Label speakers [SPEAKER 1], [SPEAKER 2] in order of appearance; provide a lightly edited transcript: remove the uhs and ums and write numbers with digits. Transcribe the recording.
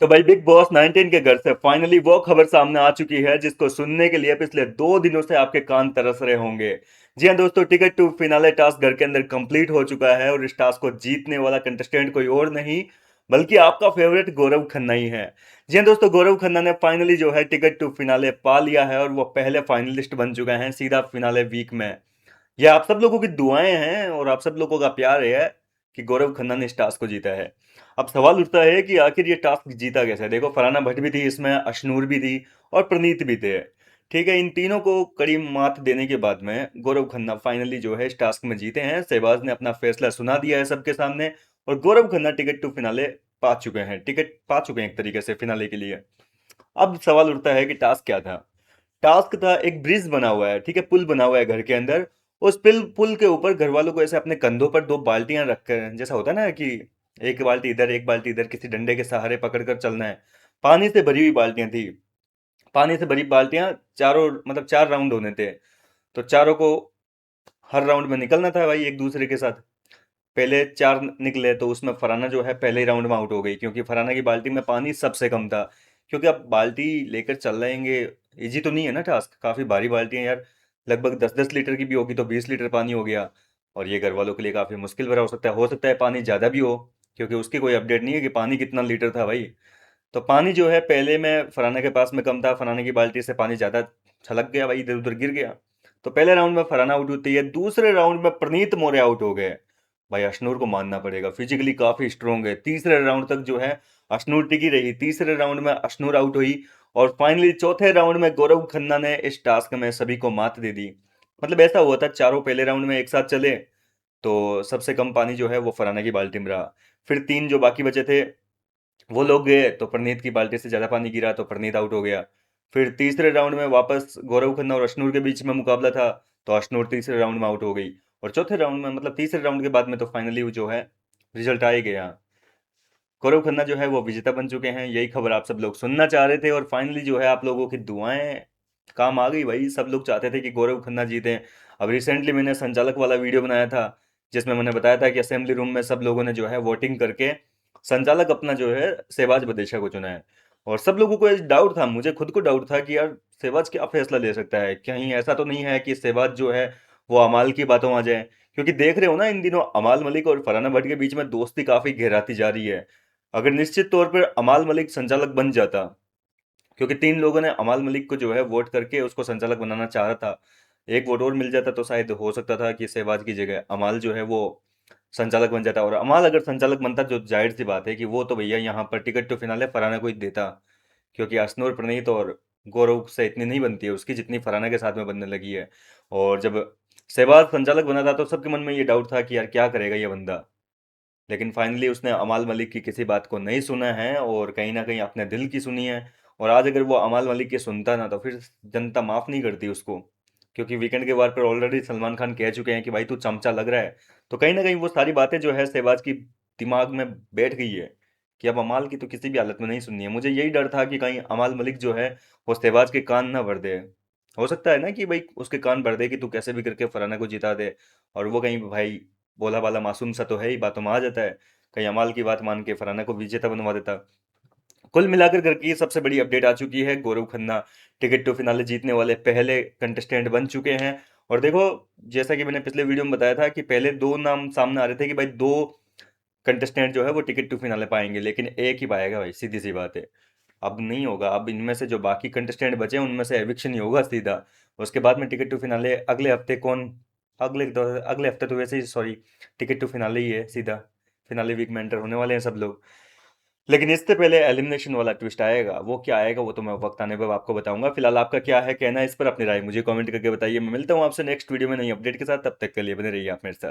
[SPEAKER 1] तो भाई big boss 19 के घर से फाइनली वो खबर सामने आ चुकी है जिसको सुनने के लिए पिछले 2 दिनों से आपके कान तरस रहे होंगे। जी हाँ दोस्तों, टिकट टू फिनाले टास्क घर के अंदर कंप्लीट हो चुका है और इस टास्क को जीतने वाला कंटेस्टेंट कोई और नहीं बल्कि आपका फेवरेट गौरव खन्ना ही है। जी हाँ दोस्तों, गौरव खन्ना ने फाइनली जो है टिकट टू फिनाले पा लिया है और वो पहले फाइनलिस्ट बन चुके हैं सीधा फिनाले वीक में। ये आप सब लोगों की दुआएं हैं और आप सब लोगों का प्यार है कि गौरव खन्ना ने इस टास्क को जीता है। अब सवाल उठता है कि आखिर ये टास्क जीता कैसे। देखो, फरहाना भट्ट भी थी इसमें, अशनूर भी थी और प्रनीत भी थे। ठीक है, इन तीनों को कड़ी मात देने के बाद में गौरव खन्ना फाइनली जो है इस टास्क में जीते हैं। शहबाज ने अपना फैसला सुना दिया है सबके सामने और Gaurav Khanna ticket to finale पा चुके हैं, टिकट पा चुके हैं एक तरीके से फिनाले के लिए। अब सवाल उठता है कि टास्क क्या था। टास्क था, एक ब्रिज बना हुआ है, ठीक है, पुल बना हुआ है घर के अंदर। उस पुल के ऊपर घर वालों को ऐसे अपने कंधों पर दो बाल्टियां रखकर, जैसा होता है ना कि एक बाल्टी इधर एक बाल्टी इधर, किसी डंडे के सहारे पकड़कर चलना है। पानी से भरी हुई बाल्टियां थी। पानी से भरी बाल्टियां चारों, मतलब 4 राउंड होने थे। तो चारों को हर राउंड में निकलना था भाई एक दूसरे के साथ। पहले 4 निकले तो उसमें फरहाना जो है पहले ही राउंड में आउट हो गई, क्योंकि फरहाना की बाल्टी में पानी सबसे कम था। क्योंकि अब बाल्टी लेकर चल रहेंगे, इजी तो नहीं है ना टास्क, काफ़ी भारी बाल्टी है यार। लगभग 10-10 लीटर की भी होगी तो 20 लीटर पानी हो गया। और ये घर वालों के लिए काफ़ी मुश्किल भरा हो सकता है पानी ज़्यादा भी हो, क्योंकि उसकी कोई अपडेट नहीं है कि पानी कितना लीटर था भाई। तो पानी जो है पहले में फरहाना के पास में कम था, फरहाना की बाल्टी से पानी ज़्यादा छलक गया भाई, इधर उधर गिर गया। तो पहले राउंड में फरहाना आउट होती है, दूसरे राउंड में प्रनीत मोरे आउट हो गए। भाई अशनूर को मानना पड़ेगा, फिजिकली काफी स्ट्रोंग है। तीसरे राउंड तक जो है अशनूर टिकी रही, तीसरे राउंड में अशनूर आउट हुई और फाइनली चौथे राउंड में गौरव खन्ना ने इस टास्क में सभी को मात दे दी। मतलब ऐसा हुआ था, चारों पहले राउंड में एक साथ चले तो सबसे कम पानी जो है वो फरहाना की बाल्टी में रहा। फिर तीन जो बाकी बचे थे वो लोग गए तो प्रनीत की बाल्टी से ज्यादा पानी गिरा तो प्रनीत आउट हो गया। फिर तीसरे राउंड में वापस गौरव खन्ना और अशनूर के बीच में मुकाबला था, तो अशनूर तीसरे राउंड में आउट हो गई। और चौथे राउंड में, मतलब तीसरे राउंड के बाद में तो फाइनली जो है रिजल्ट आ ही गया। गौरव खन्ना जो है वो विजेता बन चुके हैं, यही खबर आप सब लोग सुनना चाह रहे थे और फाइनली जो है आप लोगों की दुआएं काम आ गई भाई। सब लोग चाहते थे कि गौरव खन्ना जीते। अब रिसेंटली मैंने संचालक वाला वीडियो बनाया था जिसमें मैंने बताया था कि असेंबली रूम में सब लोगों ने जो है वोटिंग करके संचालक अपना जो है शहबाज बदेशा को चुना है। और सब लोगों को डाउट था, मुझे खुद को डाउट था कि यार शहबाज क्या फैसला ले सकता है, कहीं ऐसा तो नहीं है कि शहबाज जो है वो अमाल की बातों आ जाए। क्योंकि देख रहे हो ना इन दिनों अमाल मलिक और फरहाना भट्ट के बीच में दोस्ती काफी गहराती जा रही है। अगर निश्चित तौर पर अमाल मलिक संचालक बन जाता, क्योंकि 3 लोगों ने अमाल मलिक को जो है वोट करके उसको संचालक बनाना चाह रहा था, एक वोट और मिल जाता तो शायद हो सकता था कि शहबाज की जगह अमाल जो है वो संचालक बन जाता। और अमाल अगर संचालक बनता, जो जाहिर सी बात है कि वो तो भैया यहाँ पर टिकट तो फिनाले फरहाना को ही देता, क्योंकि अशनूर प्रणीत और गौरव से इतनी नहीं बनती है उसकी जितनी फरहाना के साथ में बनने लगी है। और जब शहबाज संचालक बना था तो सबके मन में ये डाउट था कि यार क्या करेगा ये बंदा। लेकिन फाइनली उसने अमाल मलिक की किसी बात को नहीं सुना है और कहीं ना कहीं अपने दिल की सुनी है। और आज अगर वो अमाल मलिक की सुनता ना तो फिर जनता माफ नहीं करती उसको। क्योंकि वीकेंड के वार पर ऑलरेडी सलमान खान कह चुके हैं कि भाई तू चमचा लग रहा है। तो कहीं ना कहीं वो सारी बातें जो है शहबाज की दिमाग में बैठ गई है कि अब अमाल की तो किसी भी हालत में नहीं सुननी है। मुझे यही डर था कि कहीं अमाल मलिक जो है वो शहबाज के कान ना भर दे। हो सकता है ना कि भाई उसके कान भर दे कि तू कैसे भी करके फराना को जिता दे। और वो कहीं भाई भोला भाला मासूम सा तो है ही, बातों में आ जाता है, कहीं अमाल की बात मान के फराना को विजेता बनवा देता। कुल मिलाकर घर की सबसे बड़ी अपडेट आ चुकी है, Gaurav Khanna ticket to finale जीतने वाले पहले कंटेस्टेंट बन चुके हैं। और देखो, जैसा कि मैंने पिछले वीडियो में बताया था कि पहले दो नाम सामने आ रहे थे कि भाई दो कंटेस्टेंट जो है वो टिकट टू फिनाले पाएंगे, लेकिन एक ही पाएगा भाई, सीधी सी बात है। अब नहीं होगा, अब इनमें से जो बाकी कंटेस्टेंट बचे हैं उनमें से एविक्शन ही होगा सीधा। उसके बाद में टिकट टू फिनाले अगले हफ्ते कौन, अगले हफ्ते तो वैसे ही, सॉरी, टिकट टू फिनाले ही है सीधा। फिनाले वीक में एंटर होने वाले हैं सब लोग। लेकिन इससे पहले एलिमिनेशन वाला ट्विस्ट आएगा, वो क्या आएगा वो तो मैं वक्त आने पर आपको बताऊंगा। फिलहाल आपका क्या है कहना है इस पर, अपनी राय मुझे कमेंट करके बताइए। मैं मिलता हूँ आपसे नेक्स्ट वीडियो में नई अपडेट के साथ, तब तक के लिए बने रहिए आप मेरे साथ।